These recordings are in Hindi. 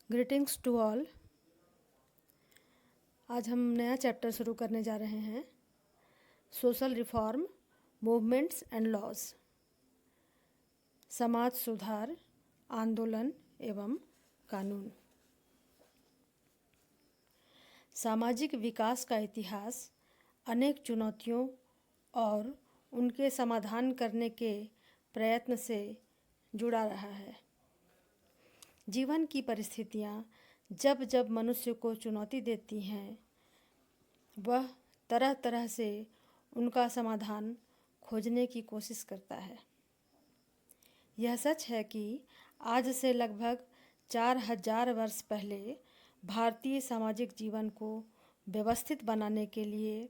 Greetings to all. आज हम नया चैप्टर शुरू करने जा रहे हैं, social reform movements and laws. समाज सुधार, आंदोलन एवं कानून। सामाजिक विकास का इतिहास अनेक चुनौतियों और उनके समाधान करने के प्रयत्न से जुड़ा रहा है। जीवन की परिस्थितियाँ जब जब मनुष्य को चुनौती देती हैं, वह तरह तरह से उनका समाधान खोजने की कोशिश करता है। यह सच है कि आज से लगभग 4000 वर्ष पहले भारतीय सामाजिक जीवन को व्यवस्थित बनाने के लिए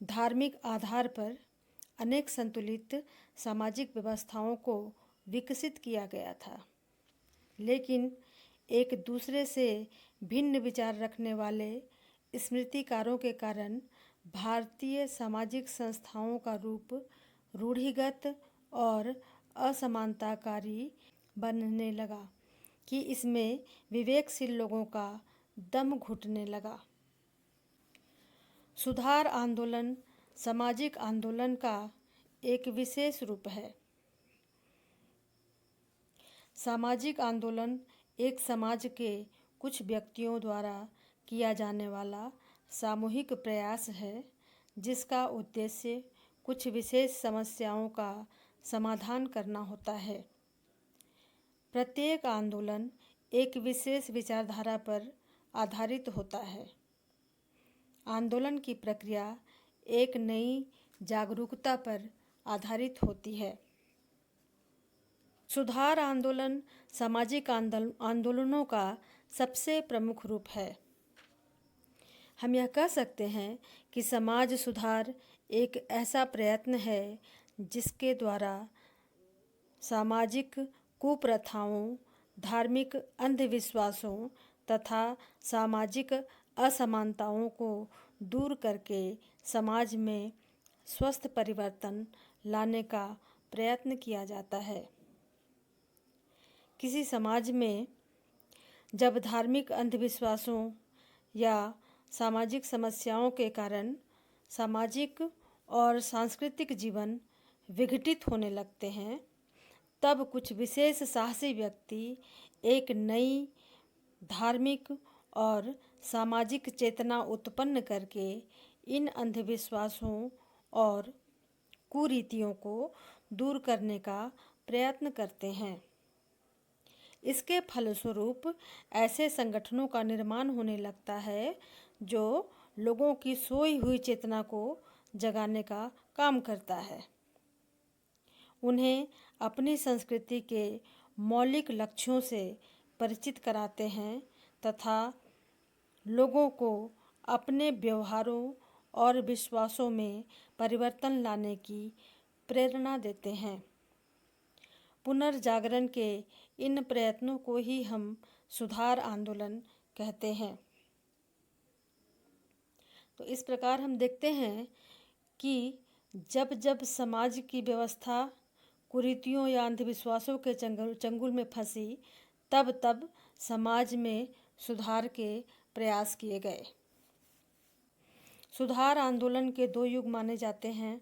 धार्मिक आधार पर अनेक संतुलित सामाजिक व्यवस्थाओं को विकसित किया गया था। लेकिन एक दूसरे से भिन्न विचार रखने वाले स्मृतिकारों के कारण भारतीय सामाजिक संस्थाओं का रूप रूढ़िगत और असमानताकारी बनने लगा कि इसमें विवेकशील लोगों का दम घुटने लगा। सुधार आंदोलन सामाजिक आंदोलन का एक विशेष रूप है। सामाजिक आंदोलन एक समाज के कुछ व्यक्तियों द्वारा किया जाने वाला सामूहिक प्रयास है, जिसका उद्देश्य कुछ विशेष समस्याओं का समाधान करना होता है। प्रत्येक आंदोलन एक विशेष विचारधारा पर आधारित होता है। आंदोलन की प्रक्रिया एक नई जागरूकता पर आधारित होती है। सुधार आंदोलन सामाजिक आंदोलनों का सबसे प्रमुख रूप है। हम यह कह सकते हैं कि समाज सुधार एक ऐसा प्रयत्न है जिसके द्वारा सामाजिक कुप्रथाओं, धार्मिक अंधविश्वासों तथा सामाजिक असमानताओं को दूर करके समाज में स्वस्थ परिवर्तन लाने का प्रयत्न किया जाता है। किसी समाज में जब धार्मिक अंधविश्वासों या सामाजिक समस्याओं के कारण सामाजिक और सांस्कृतिक जीवन विघटित होने लगते हैं, तब कुछ विशेष साहसी व्यक्ति एक नई धार्मिक और सामाजिक चेतना उत्पन्न करके इन अंधविश्वासों और कुरीतियों को दूर करने का प्रयत्न करते हैं। इसके फलस्वरूप ऐसे संगठनों का निर्माण होने लगता है जो लोगों की सोई हुई चेतना को जगाने का काम करता है, उन्हें अपनी संस्कृति के मौलिक लक्ष्यों से परिचित कराते हैं तथा लोगों को अपने व्यवहारों और विश्वासों में परिवर्तन लाने की प्रेरणा देते हैं। पुनर्जागरण के इन प्रयत्नों को ही हम सुधार आंदोलन कहते हैं। तो इस प्रकार हम देखते हैं कि जब जब समाज की व्यवस्था कुरीतियों या अंधविश्वासों के चंगुल में फंसी, तब तब समाज में सुधार के प्रयास किए गए। सुधार आंदोलन के 2 युग माने जाते हैं।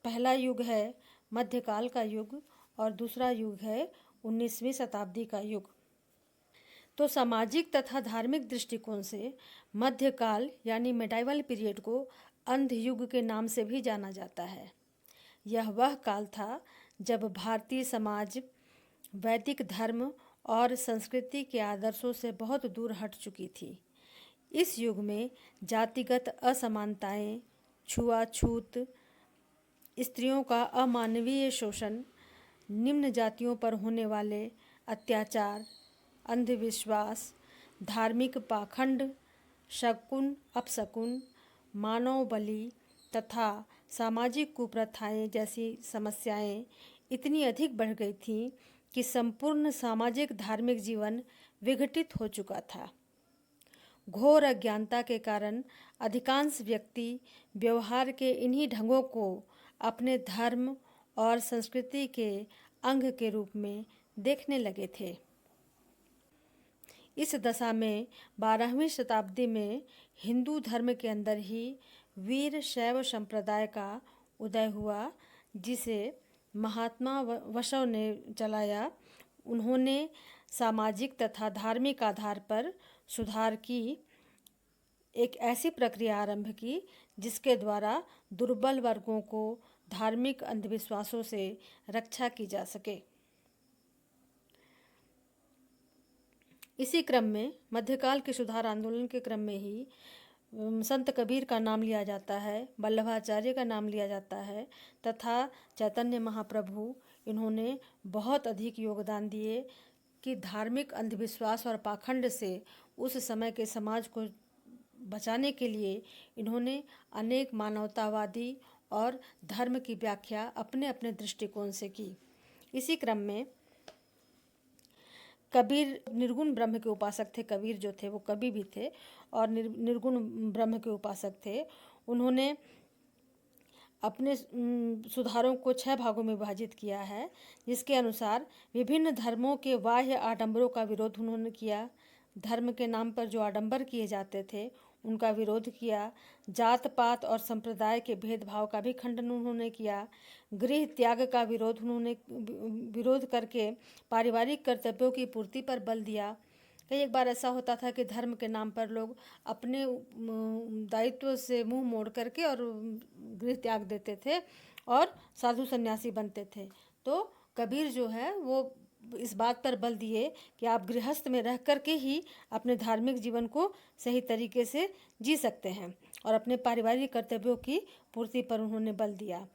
पहला युग है मध्यकाल का युग और दूसरा युग है 19वीं शताब्दी का युग। तो सामाजिक तथा धार्मिक दृष्टिकोण से मध्यकाल यानी मेडाइवल पीरियड को अंध युग के नाम से भी जाना जाता है। यह वह काल था जब भारतीय समाज वैदिक धर्म और संस्कृति के आदर्शों से बहुत दूर हट चुकी थी। इस युग में जातिगत असमानताएं, छुआछूत, स्त्रियों का अमानवीय शोषण, निम्न जातियों पर होने वाले अत्याचार, अंधविश्वास, धार्मिक पाखंड, शकुन अपशकुन, मानव बलि तथा सामाजिक कुप्रथाएं जैसी समस्याएं इतनी अधिक बढ़ गई थीं कि संपूर्ण सामाजिक धार्मिक जीवन विघटित हो चुका था। घोर अज्ञानता के कारण अधिकांश व्यक्ति व्यवहार के इन्हीं ढंगों को अपने धर्म और संस्कृति के अंग के रूप में देखने लगे थे। इस दशा में 12वीं शताब्दी में हिंदू धर्म के अंदर ही वीर शैव संप्रदाय का उदय हुआ, जिसे महात्मा बसव ने चलाया। उन्होंने सामाजिक तथा धार्मिक आधार पर सुधार की एक ऐसी प्रक्रिया आरंभ की जिसके द्वारा दुर्बल वर्गों को धार्मिक अंधविश्वासों से रक्षा की जा सके। इसी क्रम में मध्यकाल के सुधार आंदोलन के क्रम में ही संत कबीर का नाम लिया जाता है, वल्लभाचार्य का नाम लिया जाता है तथा चैतन्य महाप्रभु, इन्होंने बहुत अधिक योगदान दिए कि धार्मिक अंधविश्वास और पाखंड से उस समय के समाज को बचाने के लिए इन्होंने अनेक मानवतावादी और धर्म की व्याख्या अपने अपने दृष्टिकोण से की। इसी क्रम में कबीर निर्गुण ब्रह्म के उपासक थे। कबीर जो थे वो कवि भी थे और निर्गुण ब्रह्म के उपासक थे। उन्होंने अपने सुधारों को 6 भागों में विभाजित किया है, जिसके अनुसार विभिन्न धर्मों के बाह्य आडंबरों का विरोध उन्होंने किया। धर्म के नाम पर जो आडंबर किए जाते थे उनका विरोध किया। जात पात और संप्रदाय के भेदभाव का भी खंडन उन्होंने किया। गृह त्याग का विरोध करके पारिवारिक कर्तव्यों की पूर्ति पर बल दिया। कई एक बार ऐसा होता था कि धर्म के नाम पर लोग अपने दायित्व से मुंह मोड़ करके और गृह त्याग देते थे और साधु सन्यासी बनते थे। तो कबीर जो है वो इस बात पर बल दिए कि आप गृहस्थ में रह कर के ही अपने धार्मिक जीवन को सही तरीके से जी सकते हैं और अपने पारिवारिक कर्तव्यों की पूर्ति पर उन्होंने बल दिया।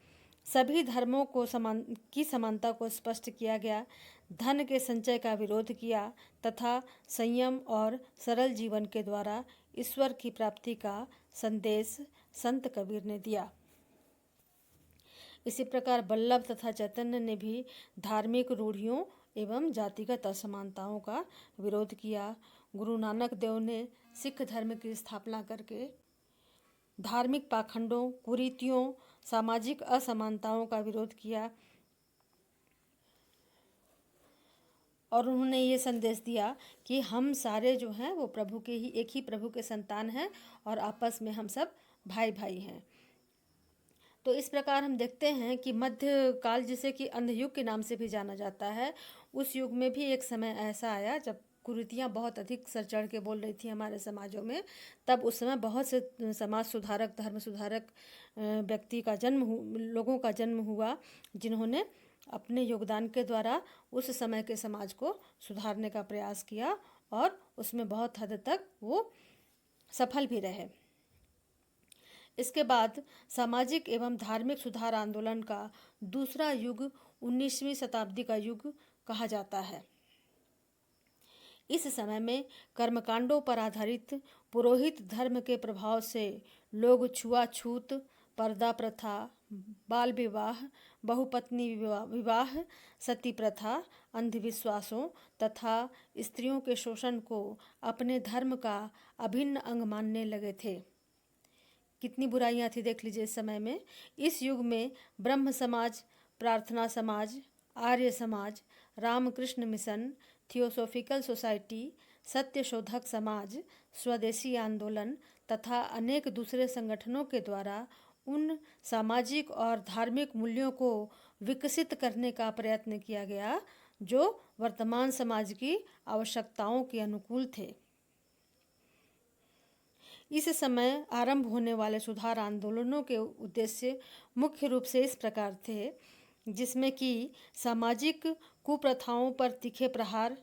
सभी धर्मों को समानता को स्पष्ट किया गया। धन के संचय का विरोध किया तथा संयम और सरल जीवन के द्वारा ईश्वर की प्राप्ति का संदेश संत कबीर ने दिया। इसी प्रकार वल्लभ तथा चैतन्य ने भी धार्मिक रूढ़ियों एवं जातिगत असमानताओं का विरोध किया। गुरु नानक देव ने सिख धर्म की स्थापना करके धार्मिक पाखंडों, कुरीतियों, सामाजिक असमानताओं का विरोध किया और उन्होंने ये संदेश दिया कि हम सारे जो हैं वो प्रभु के ही एक ही प्रभु के संतान हैं और आपस में हम सब भाई भाई हैं। तो इस प्रकार हम देखते हैं कि मध्य काल, जिसे कि अंधयुग के नाम से भी जाना जाता है, उस युग में भी एक समय ऐसा आया जब कुरीतियाँ बहुत अधिक सर चढ़ के बोल रही थी हमारे समाजों में। तब उस समय बहुत से समाज सुधारक, धर्म सुधारक लोगों का जन्म हुआ, जिन्होंने अपने योगदान के द्वारा उस समय के समाज को सुधारने का प्रयास किया और उसमें बहुत हद तक वो सफल भी रहे। इसके बाद सामाजिक एवं धार्मिक सुधार आंदोलन का दूसरा युग 19वीं शताब्दी का युग कहा जाता है। इस समय में कर्मकांडों पर आधारित पुरोहित धर्म के प्रभाव से लोग छुआछूत, पर्दा प्रथा, बाल विवाह, बहुपत्नी विवाह, सती प्रथा, अंधविश्वासों तथा स्त्रियों के शोषण को अपने धर्म का अभिन्न अंग मानने लगे थे। कितनी बुराइयां थी देख लीजिए इस समय में। इस युग में ब्रह्म समाज, प्रार्थना समाज, Arya Samaj, Ramakrishna mission, theosophical society, सत्य शोधक समाज, स्वदेशी आंदोलन तथा अनेक दूसरे संगठनों के द्वारा उन सामाजिक और धार्मिक मूल्यों को विकसित करने का प्रयत्न किया गया जो वर्तमान समाज की आवश्यकताओं के अनुकूल थे। इस समय आरंभ होने वाले सुधार आंदोलनों के उद्देश्य मुख्य रूप से इस प्रकार थे, जिसमें कि सामाजिक कुप्रथाओं पर तीखे प्रहार,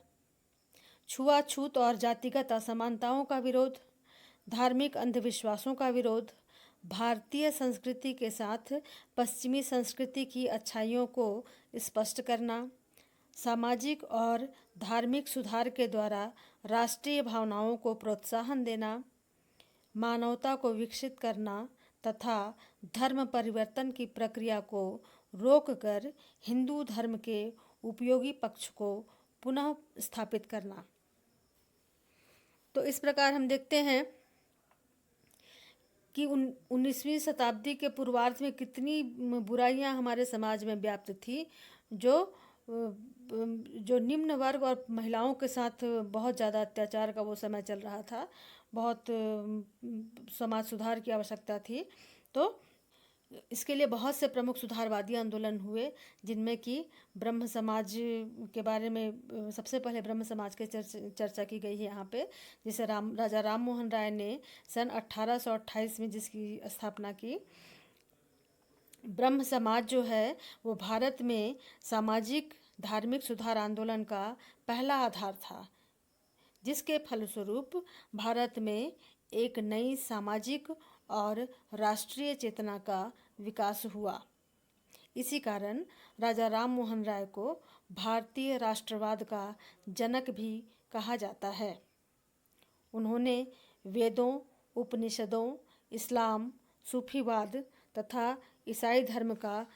छुआछूत और जातिगत असमानताओं का विरोध, धार्मिक अंधविश्वासों का विरोध, भारतीय संस्कृति के साथ पश्चिमी संस्कृति की अच्छाइयों को स्पष्ट करना, सामाजिक और धार्मिक सुधार के द्वारा राष्ट्रीय भावनाओं को प्रोत्साहन देना, मानवता को विकसित करना तथा धर्म परिवर्तन की प्रक्रिया को रोककर हिंदू धर्म के उपयोगी पक्ष को पुनः स्थापित करना। तो इस प्रकार हम देखते हैं कि 19वीं शताब्दी के पूर्वार्ध में कितनी बुराइयां हमारे समाज में व्याप्त थी, जो जो निम्न वर्ग और महिलाओं के साथ बहुत ज़्यादा अत्याचार का वो समय चल रहा था, बहुत समाज सुधार की आवश्यकता थी। तो इसके लिए बहुत से प्रमुख सुधारवादी आंदोलन हुए, जिनमें कि ब्रह्म समाज के बारे में सबसे पहले ब्रह्म समाज के चर्चा की गई है यहाँ पे, जिसे राजा राम मोहन राय ने सन 1828 में जिसकी स्थापना की। ब्रह्म समाज जो है वो भारत में सामाजिक धार्मिक सुधार आंदोलन का पहला आधार था, जिसके फलस्वरूप भारत में एक नई सामाजिक और राष्ट्रीय चेतना का विकास हुआ। इसी कारण राजा राम मोहन राय को भारतीय राष्ट्रवाद का जनक भी कहा जाता है। उन्होंने वेदों, उपनिषदों, इस्लाम, सूफीवाद तथा ईसाई धर्म का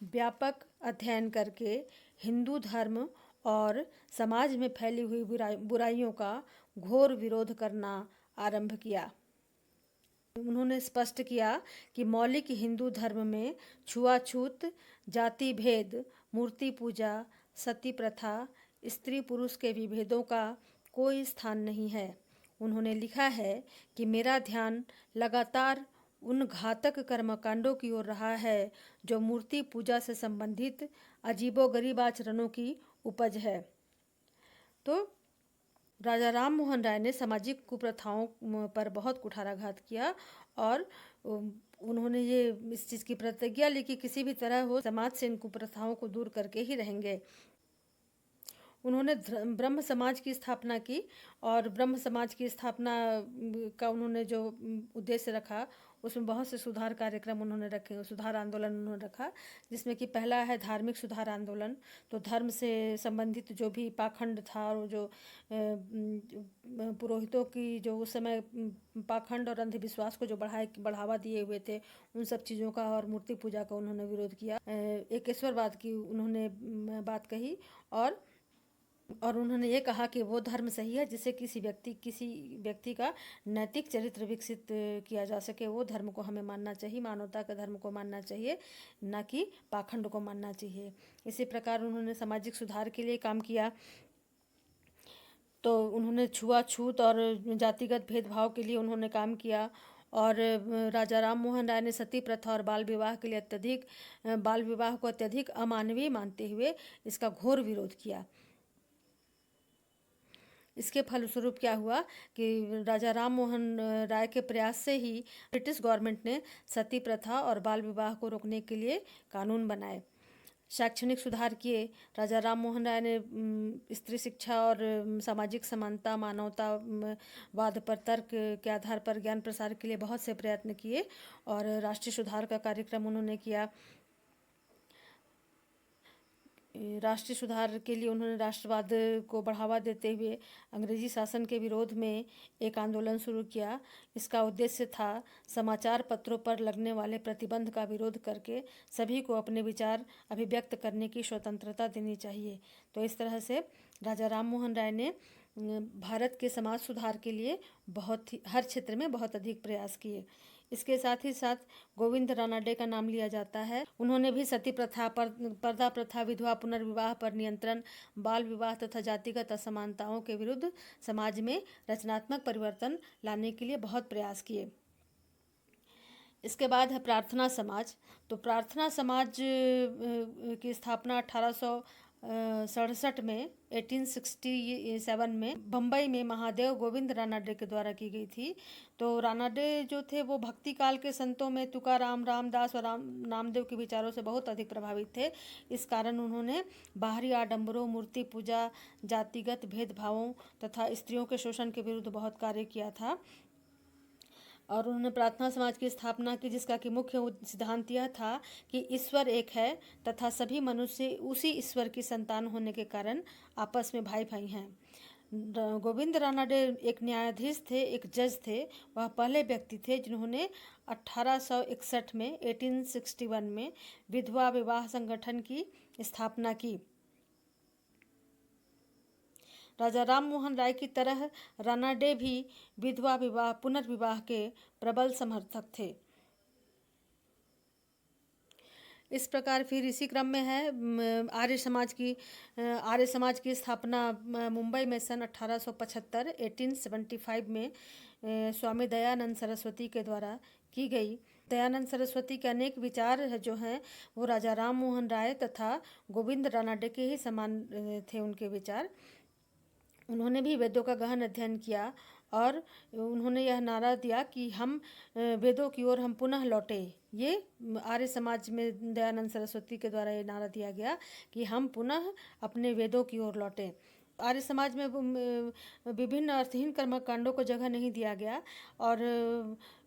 व्यापक अध्ययन करके हिंदू धर्म और समाज में फैली हुई बुराइयों का घोर विरोध करना आरंभ किया। उन्होंने स्पष्ट किया कि मौलिक हिंदू धर्म में छुआछूत, जाति भेद, मूर्ति पूजा, सती प्रथा, स्त्री पुरुष के विभेदों का कोई स्थान नहीं है। उन्होंने लिखा है कि मेरा ध्यान लगातार उन घातक कर्मकांडों की ओर रहा है जो मूर्ति पूजा से संबंधित अजीबोगरीब आचरणों की उपज है। तो राजा राम मोहन राय ने सामाजिक कुप्रथाओं पर बहुत कुठाराघात किया और उन्होंने ये इस चीज़ की प्रतिज्ञा ली कि किसी भी तरह हो समाज से इन कुप्रथाओं को दूर करके ही रहेंगे। उन्होंने ब्रह्म समाज की स्थापना की और ब्रह्म समाज की स्थापना का उन्होंने जो उद्देश्य रखा उसमें बहुत से सुधार कार्यक्रम उन्होंने रखे, सुधार आंदोलन उन्होंने रखा, जिसमें कि पहला है धार्मिक सुधार आंदोलन। तो धर्म से संबंधित जो भी पाखंड था और जो पुरोहितों की जो उस समय पाखंड और अंधविश्वास को जो बढ़ावा दिए हुए थे, उन सब चीज़ों का और मूर्ति पूजा का उन्होंने विरोध किया। एकेश्वरवाद की उन्होंने बात कही और उन्होंने ये कहा कि वो धर्म सही है जिससे किसी व्यक्ति का नैतिक चरित्र विकसित किया जा सके। वो धर्म को हमें मानना चाहिए, मानवता के धर्म को मानना चाहिए, ना कि पाखंड को मानना चाहिए। इसी प्रकार उन्होंने सामाजिक सुधार के लिए काम किया। तो उन्होंने छुआछूत और जातिगत भेदभाव के लिए उन्होंने काम किया और राजा राम मोहन राय ने सती प्रथा और बाल विवाह को अत्यधिक अमानवीय मानते हुए इसका घोर विरोध किया। इसके फलस्वरूप क्या हुआ कि राजा राम मोहन राय के प्रयास से ही ब्रिटिश गवर्नमेंट ने सती प्रथा और बाल विवाह को रोकने के लिए कानून बनाए। शैक्षणिक सुधार किए। राजा राम मोहन राय ने स्त्री शिक्षा और सामाजिक समानता, मानवतावाद पर तर्क के आधार पर ज्ञान प्रसार के लिए बहुत से प्रयत्न किए और राष्ट्रीय सुधार का कार्यक्रम उन्होंने किया। राष्ट्रीय सुधार के लिए उन्होंने राष्ट्रवाद को बढ़ावा देते हुए अंग्रेजी शासन के विरोध में एक आंदोलन शुरू किया। इसका उद्देश्य था समाचार पत्रों पर लगने वाले प्रतिबंध का विरोध करके सभी को अपने विचार अभिव्यक्त करने की स्वतंत्रता देनी चाहिए। तो इस तरह से राजा राम मोहन राय ने भारत के समाज सुधार के लिए हर क्षेत्र में बहुत अधिक प्रयास किए। इसके साथ ही साथ गोविंद रानाडे का नाम लिया जाता है। उन्होंने भी सती प्रथा, पर्दा प्रथा, विधवा पुनर्विवाह पर नियंत्रण, बाल विवाह तथा जातिगत असमानताओं के विरुद्ध समाज में रचनात्मक परिवर्तन लाने के लिए बहुत प्रयास किए। इसके बाद है प्रार्थना समाज। तो प्रार्थना समाज की स्थापना 1867 में 1867 में बम्बई में महादेव गोविंद रानाडे के द्वारा की गई थी। तो रानाडे जो थे वो भक्ति काल के संतों में तुकाराम, रामदास और नामदेव के विचारों से बहुत अधिक प्रभावित थे। इस कारण उन्होंने बाहरी आडंबरों, मूर्ति पूजा, जातिगत भेदभावों तथा स्त्रियों के शोषण के विरुद्ध बहुत कार्य किया था और उन्होंने प्रार्थना समाज की स्थापना की, जिसका कि मुख्य सिद्धांत यह था कि ईश्वर एक है तथा सभी मनुष्य उसी ईश्वर की संतान होने के कारण आपस में भाई भाई हैं। गोविंद रानाडे एक न्यायाधीश थे, एक जज थे। वह पहले व्यक्ति थे जिन्होंने 1861 में विधवा विवाह संगठन की स्थापना की। राजा राम मोहन राय की तरह रानाडे भी विधवा विवाह, पुनर्विवाह के प्रबल समर्थक थे। इस प्रकार फिर इसी क्रम में है आर्य समाज की स्थापना मुंबई में सन 1875 1875 में स्वामी दयानंद सरस्वती के द्वारा की गई। दयानंद सरस्वती के अनेक विचार जो हैं वो राजा राम मोहन राय तथा गोविंद रानाडे के ही समान थे उनके विचार। उन्होंने भी वेदों का गहन अध्ययन किया और उन्होंने यह नारा दिया कि हम वेदों की ओर हम पुनः लौटे। ये आर्य समाज में दयानंद सरस्वती के द्वारा ये नारा दिया गया कि हम पुनः अपने वेदों की ओर लौटे। आर्य समाज में विभिन्न अर्थहीन कर्मकांडों को जगह नहीं दिया गया और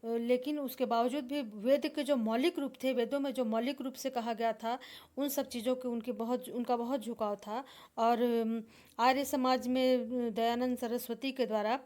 लेकिन उसके बावजूद भी वेद के जो मौलिक रूप थे, वेदों में जो मौलिक रूप से कहा गया था, उन सब चीज़ों के उनका बहुत झुकाव था। और आर्य समाज में दयानंद सरस्वती के द्वारा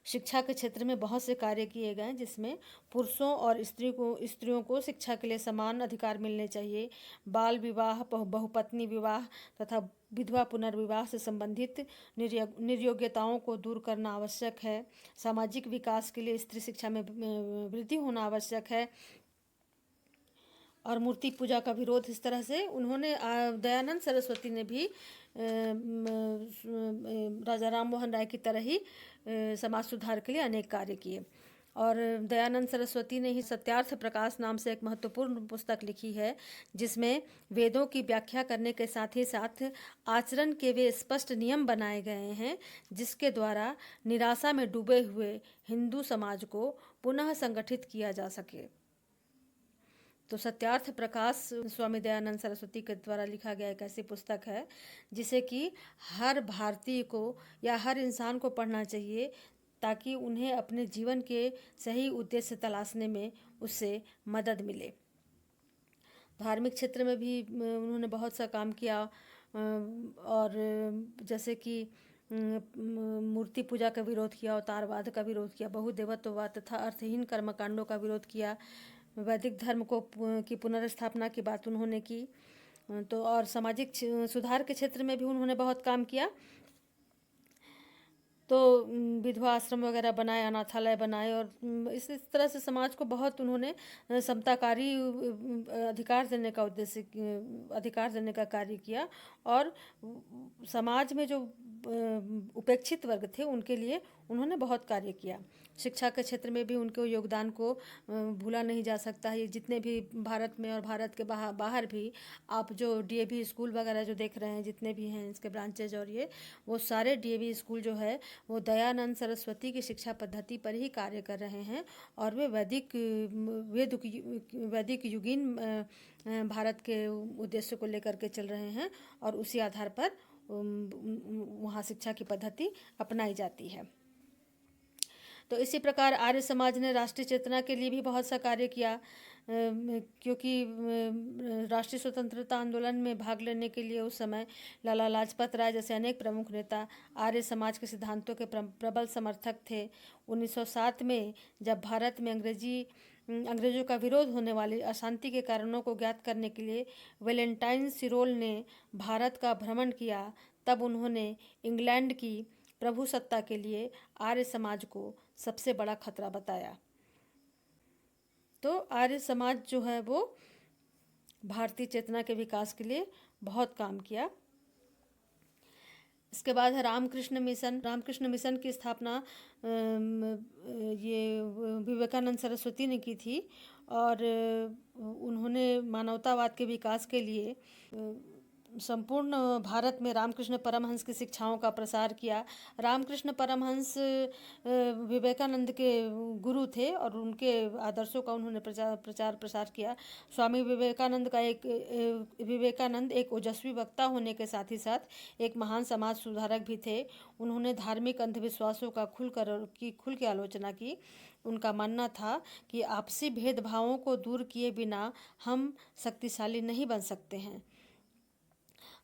शिक्षा के क्षेत्र में बहुत से कार्य किए गए, जिसमें पुरुषों और स्त्रियों को शिक्षा के लिए समान अधिकार मिलने चाहिए। बाल विवाह, बहुपत्नी विवाह तथा विधवा पुनर्विवाह से संबंधित निर्योग्यताओं को दूर करना आवश्यक है। सामाजिक विकास के लिए स्त्री शिक्षा में वृद्धि होना आवश्यक है। और मूर्ति पूजा का विरोध, इस तरह से उन्होंने दयानंद सरस्वती ने भी राजा राम मोहन राय की तरह ही समाज सुधार के लिए अनेक कार्य किए। और दयानंद सरस्वती ने ही सत्यार्थ प्रकाश नाम से एक महत्वपूर्ण पुस्तक लिखी है, जिसमें वेदों की व्याख्या करने के साथ ही साथ आचरण के वे स्पष्ट नियम बनाए गए हैं, जिसके द्वारा निराशा में डूबे हुए हिंदू समाज को पुनः संगठित किया जा सके। तो सत्यार्थ प्रकाश स्वामी दयानंद सरस्वती के द्वारा लिखा गया एक ऐसी पुस्तक है जिसे कि हर भारतीय को या हर इंसान को पढ़ना चाहिए, ताकि उन्हें अपने जीवन के सही उद्देश्य तलाशने में उससे मदद मिले। धार्मिक क्षेत्र में भी उन्होंने बहुत सा काम किया और जैसे कि मूर्ति पूजा का विरोध किया, अवतारवाद का विरोध किया, बहुदेवत्ववाद तथा अर्थहीन कर्मकांडों का विरोध किया। वैदिक धर्म की पुनर्स्थापना की बात उन्होंने की। तो और सामाजिक सुधार के क्षेत्र में भी उन्होंने बहुत काम किया। तो विधवा आश्रम वगैरह बनाए, अनाथालय बनाए और इस तरह से समाज को बहुत उन्होंने समताकारी अधिकार देने का कार्य किया। और समाज में जो उपेक्षित वर्ग थे उनके लिए उन्होंने बहुत कार्य किया। शिक्षा के क्षेत्र में भी उनके योगदान को भूला नहीं जा सकता है। जितने भी भारत में और भारत के बाहर भी आप जो डीएवी स्कूल वगैरह जो देख रहे हैं, जितने भी हैं इसके ब्रांचेज, और वो सारे डीएवी स्कूल जो है वो दयानंद सरस्वती की शिक्षा पद्धति पर ही कार्य कर रहे हैं। और वे वैदिक युगीन भारत के उद्देश्य को लेकर के चल रहे हैं और उसी आधार पर वहाँ शिक्षा की पद्धति अपनाई जाती है। तो इसी प्रकार आर्य समाज ने राष्ट्रीय चेतना के लिए भी बहुत सा कार्य किया, क्योंकि राष्ट्रीय स्वतंत्रता आंदोलन में भाग लेने के लिए उस समय लाला लाजपत राय जैसे अनेक प्रमुख नेता आर्य समाज के सिद्धांतों के प्रबल समर्थक थे। 1907 में जब भारत में अंग्रेजों का विरोध होने वाली अशांति के कारणों को ज्ञात करने के लिए वैलेंटाइन सिरोल ने भारत का भ्रमण किया, तब उन्होंने इंग्लैंड की प्रभुसत्ता के लिए आर्य समाज को सबसे बड़ा खतरा बताया। तो आर्य समाज जो है वो भारतीय चेतना के विकास के लिए बहुत काम किया। इसके बाद है रामकृष्ण मिशन की स्थापना ये विवेकानंद सरस्वती ने की थी और उन्होंने मानवतावाद के विकास के लिए संपूर्ण भारत में रामकृष्ण परमहंस की शिक्षाओं का प्रसार किया। रामकृष्ण परमहंस विवेकानंद के गुरु थे और उनके आदर्शों का उन्होंने प्रचार प्रसार किया। स्वामी विवेकानंद एक ओजस्वी वक्ता होने के साथ ही साथ एक महान समाज सुधारक भी थे। उन्होंने धार्मिक अंधविश्वासों का खुल के आलोचना की। उनका मानना था कि आपसी भेदभावों को दूर किए बिना हम शक्तिशाली नहीं बन सकते हैं।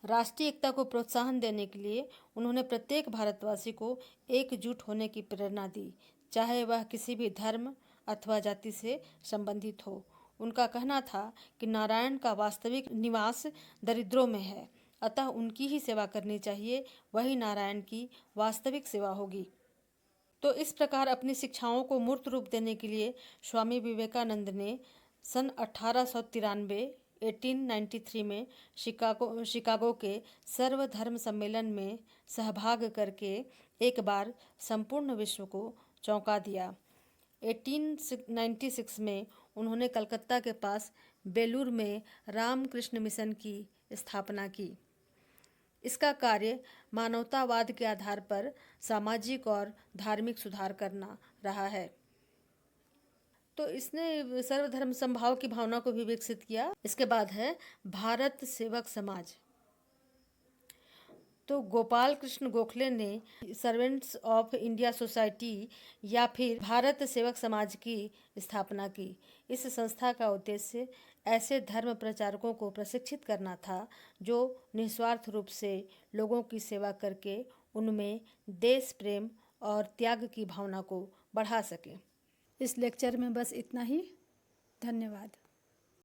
राष्ट्रीय एकता को प्रोत्साहन देने के लिए उन्होंने प्रत्येक भारतवासी को एकजुट होने की प्रेरणा दी, चाहे वह किसी भी धर्म अथवा जाति से संबंधित हो। उनका कहना था कि नारायण का वास्तविक निवास दरिद्रों में है, अतः उनकी ही सेवा करनी चाहिए, वही नारायण की वास्तविक सेवा होगी। तो इस प्रकार अपनी शिक्षाओं को मूर्त रूप देने के लिए स्वामी विवेकानंद ने सन 1893 में शिकागो के सर्वधर्म सम्मेलन में सहभाग करके एक बार संपूर्ण विश्व को चौंका दिया। 1896 में उन्होंने कलकत्ता के पास बेलूर में रामकृष्ण मिशन की स्थापना की। इसका कार्य मानवतावाद के आधार पर सामाजिक और धार्मिक सुधार करना रहा है। तो इसने सर्वधर्म समभाव की भावना को भी विकसित किया। इसके बाद है भारत सेवक समाज। तो गोपाल कृष्ण गोखले ने सर्वेंट्स ऑफ इंडिया सोसाइटी या फिर भारत सेवक समाज की स्थापना की। इस संस्था का उद्देश्य ऐसे धर्म प्रचारकों को प्रशिक्षित करना था जो निस्वार्थ रूप से लोगों की सेवा करके उनमें देश प्रेम और त्याग की भावना को बढ़ा सके। इस लेक्चर में बस इतना ही। धन्यवाद।